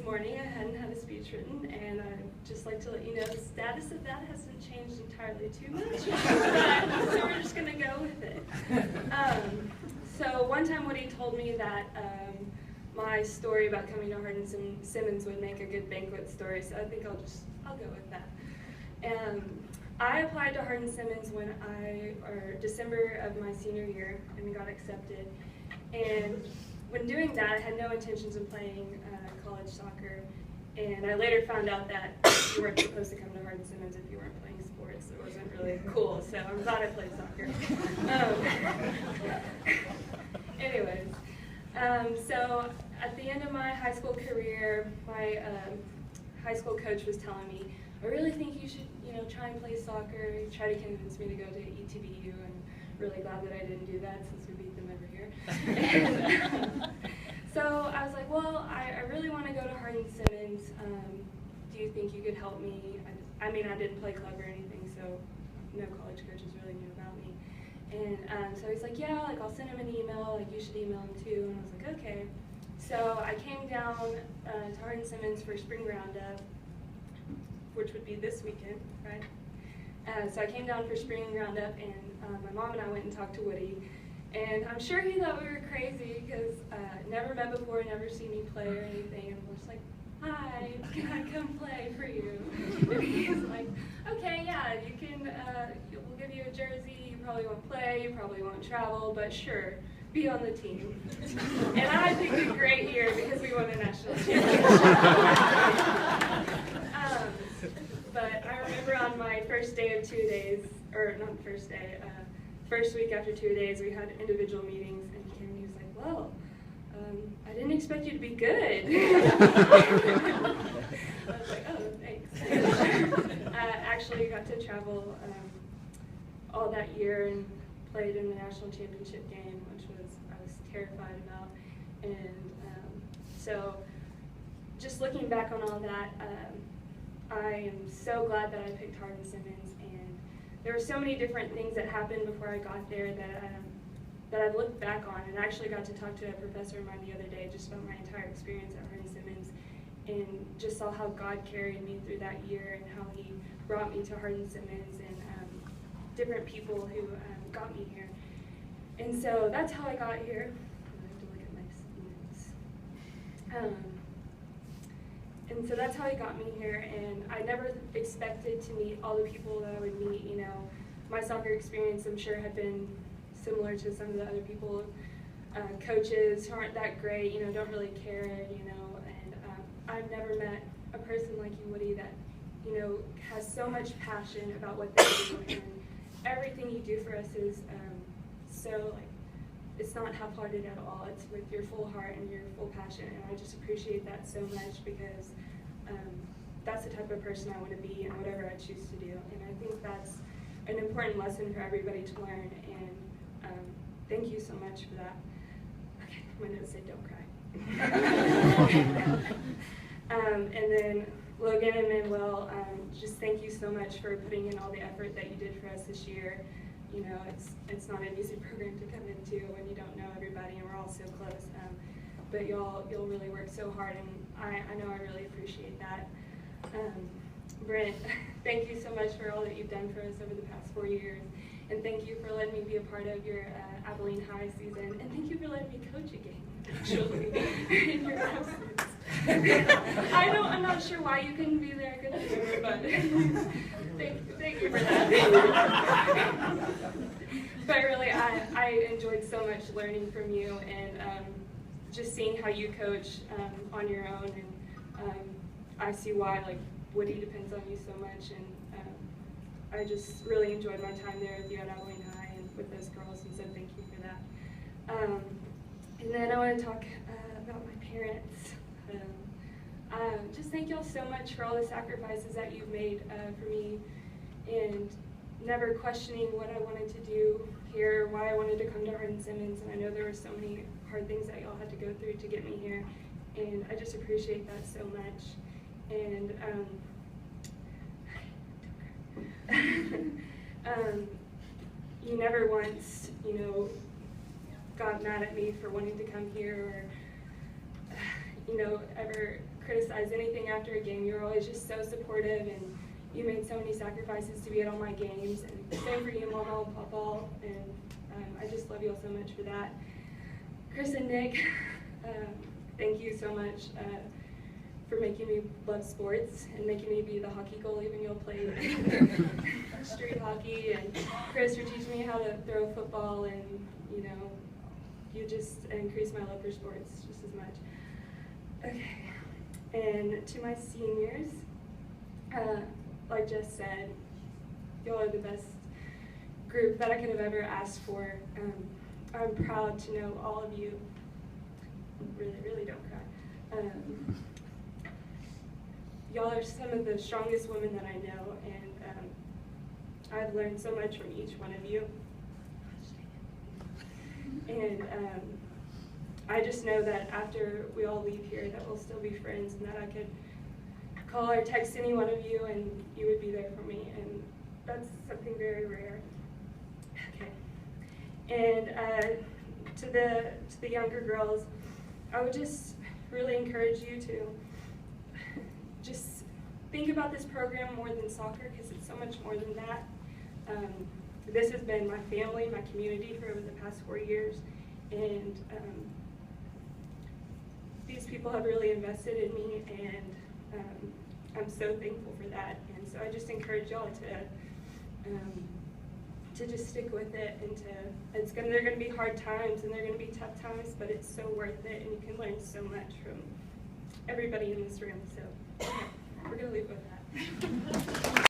morning. I hadn't had a speech written, and I'd just like to let you know the status of that hasn't changed entirely too much, so we're just going to go with it. So one time Woody told me that my story about coming to Hardin-Simmons would make a good banquet story, so I think I'll go with that. I applied to Hardin-Simmons December of my senior year and got accepted. And when doing that, I had no intentions of playing college soccer. And I later found out that you weren't supposed to come to Hardin-Simmons if you weren't playing sports. It wasn't really cool, so I'm glad I played soccer. Anyways, so at the end of my high school career, my high school coach was telling me, I really think you should, try and play soccer. He tried to convince me to go to ETBU, and really glad that I didn't do that since we beat them every year. And, so I was like, well, I really want to go to Hardin-Simmons. Do you think you could help me? I mean, I didn't play club or anything, so no college coaches really knew about me. And so he's like, yeah, I'll send him an email. You should email him too. And I was like, okay. So I came down to Hardin-Simmons for spring roundup, which would be this weekend, right? So I came down for spring roundup, and my mom and I went and talked to Woody. And I'm sure he thought we were crazy because never met before, never seen me play or anything. And we're just like, hi, can I come play for you? And he's like, okay, yeah, you can, we'll give you a jersey. You probably won't play, you probably won't travel, but sure, be on the team. And I picked a great year because we won a national championship. But I remember on my first day of 2 days, or not the first day, first week after 2 days, we had individual meetings, and he came and he was like, well, I didn't expect you to be good. I was like, oh, thanks. I actually got to travel all that year and played in the national championship game, which I was terrified about. And so just looking back on all that, I am so glad that I picked Hardin-Simmons, and there were so many different things that happened before I got there that I've looked back on, and I actually got to talk to a professor of mine the other day just about my entire experience at Hardin-Simmons, and just saw how God carried me through that year and how He brought me to Hardin-Simmons and different people who got me here. And so that's how I got here. I have to look at my notes. And so that's how He got me here, and I never expected to meet all the people that I would meet. My soccer experience, I'm sure, had been similar to some of the other people. Coaches who aren't that great, don't really care, and I've never met a person like you, Woody, that, has so much passion about what they do, and everything you do for us is it's not half-hearted at all. It's with your full heart and your full passion, and I just appreciate that so much because that's the type of person I want to be in whatever I choose to do. And I think that's an important lesson for everybody to learn, and thank you so much for that. Okay, my notes say don't cry. And then Logan and Manuel, just thank you so much for putting in all the effort that you did for us this year. It's not an easy program to come into when you don't know everybody, and we're all so close. But you'll really work so hard, and I know I really appreciate that. Brent, thank you so much for all that you've done for us over the past 4 years, and thank you for letting me be a part of your Abilene High season, and thank you for letting me coach a game, actually, in your absence. I'm not sure why you couldn't be there, I couldn't remember, but thank you for that. But really, I enjoyed so much learning from you, and just seeing how you coach on your own, and I see why Woody depends on you so much, and I just really enjoyed my time there with you at Abilene High and with those girls, and so thank you for that. And then I want to talk about my parents. Just thank y'all so much for all the sacrifices that you've made for me, and never questioning what I wanted to do here, why I wanted to come to Hardin-Simmons, and I know there were so many hard things that y'all had to go through to get me here, and I just appreciate that so much. And you never once, got mad at me for wanting to come here, or, ever criticize anything after a game. You were always just so supportive, and you made so many sacrifices to be at all my games. And same for you, Mama and Papa, and I just love you all so much for that. Chris and Nick, thank you so much for making me love sports and making me be the hockey goalie when you all played street hockey. And Chris for teaching me how to throw football, and you know, you just increased my love for sports just as much. Okay, and to my seniors, like Jess said, y'all are the best group that I could have ever asked for. I'm proud to know all of you. Really, really don't cry. Y'all are some of the strongest women that I know, and I've learned so much from each one of you. And I just know that after we all leave here that we'll still be friends, and that I could call or text any one of you and you would be there for me, and that's something very rare. Okay. And to the younger girls, I would just really encourage you to just think about this program more than soccer, because it's so much more than that. This has been my family, my community for over the past 4 years, and these people have really invested in me, and I'm so thankful for that. And so I just encourage y'all to just stick with it, and they're going to be hard times and they're going to be tough times, but it's so worth it, and you can learn so much from everybody in this room. So we're going to leave with that.